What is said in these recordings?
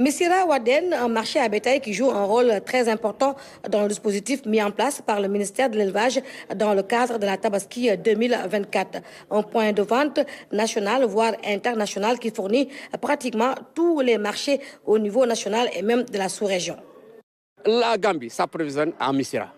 Missira Waden, un marché à bétail qui joue un rôle très important dans le dispositif mis en place par le ministère de l'Élevage dans le cadre de la Tabaski 2024. Un point de vente national, voire international, qui fournit pratiquement tous les marchés au niveau national et même de la sous-région. La Gambie s'approvisionne à Missira.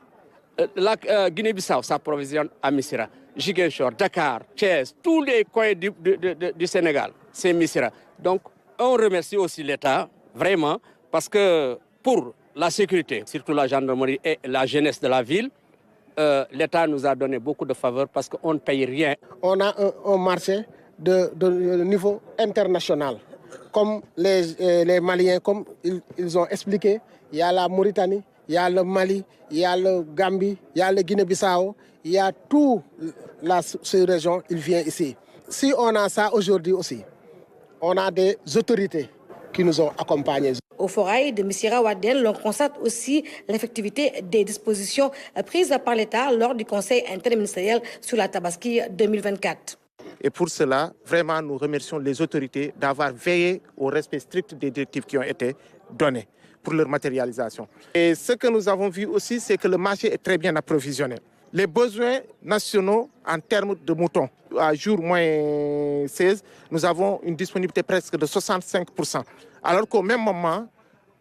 La Guinée-Bissau s'approvisionne à Missira. Ziguinchor, Dakar, Thiès, tous les coins du Sénégal, c'est Missira. Donc, on remercie aussi l'État, vraiment, parce que pour la sécurité, surtout la gendarmerie et la jeunesse de la ville, l'État nous a donné beaucoup de faveurs parce qu'on ne paye rien. On a un marché de niveau international. Comme les Maliens, comme ils ont expliqué, il y a la Mauritanie, il y a le Mali, il y a le Gambie, il y a le Guinée-Bissau, il y a toute ces régions, ils viennent ici. Si on a ça aujourd'hui aussi, on a des autorités qui nous ont accompagnés. Au forail de Missira Waden, l'on constate aussi l'effectivité des dispositions prises par l'État lors du Conseil interministériel sur la Tabaski 2024. Et pour cela, vraiment, nous remercions les autorités d'avoir veillé au respect strict des directives qui ont été données pour leur matérialisation. Et ce que nous avons vu aussi, c'est que le marché est très bien approvisionné. Les besoins nationaux en termes de moutons, à jour moins 16, nous avons une disponibilité presque de 65%. Alors qu'au même moment,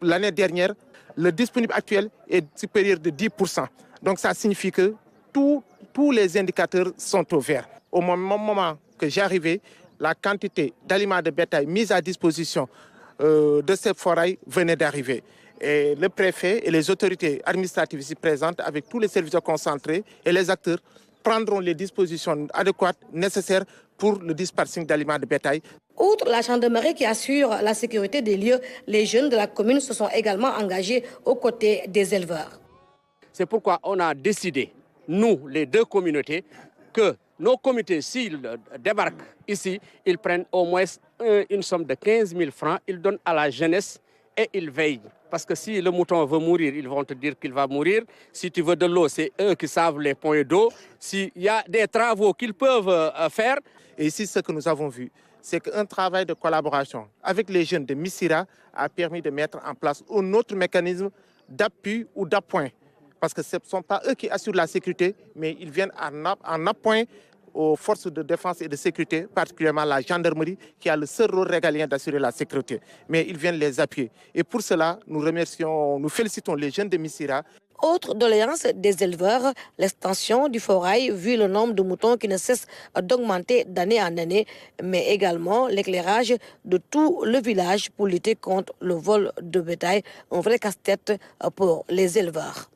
l'année dernière, le disponible actuel est supérieur de 10%. Donc ça signifie que tous les indicateurs sont au vert. Au moment que j'arrivais, la quantité d'aliments de bétail mise à disposition de ces forails venait d'arriver. Et le préfet et les autorités administratives ici présentes, avec tous les services concentrés et les acteurs, prendront les dispositions adéquates nécessaires pour le dispatching d'aliments de bétail. Outre la gendarmerie qui assure la sécurité des lieux, les jeunes de la commune se sont également engagés aux côtés des éleveurs. C'est pourquoi on a décidé, nous, les deux communautés, que nos comités, s'ils débarquent ici, ils prennent au moins une somme de 15 000 francs, ils donnent à la jeunesse et ils veillent. Parce que si le mouton veut mourir, ils vont te dire qu'il va mourir. Si tu veux de l'eau, c'est eux qui savent les points d'eau. S'il y a des travaux qu'ils peuvent faire. Et ici, ce que nous avons vu, c'est qu'un travail de collaboration avec les jeunes de Missira a permis de mettre en place un autre mécanisme d'appui ou d'appoint. Parce que ce ne sont pas eux qui assurent la sécurité, mais ils viennent en appoint aux forces de défense et de sécurité, particulièrement la gendarmerie, qui a le seul rôle régalien d'assurer la sécurité. Mais ils viennent les appuyer. Et pour cela, nous félicitons les jeunes de Missira. Autre doléance des éleveurs, l'extension du forail, vu le nombre de moutons qui ne cesse d'augmenter d'année en année, mais également l'éclairage de tout le village pour lutter contre le vol de bétail, un vrai casse-tête pour les éleveurs.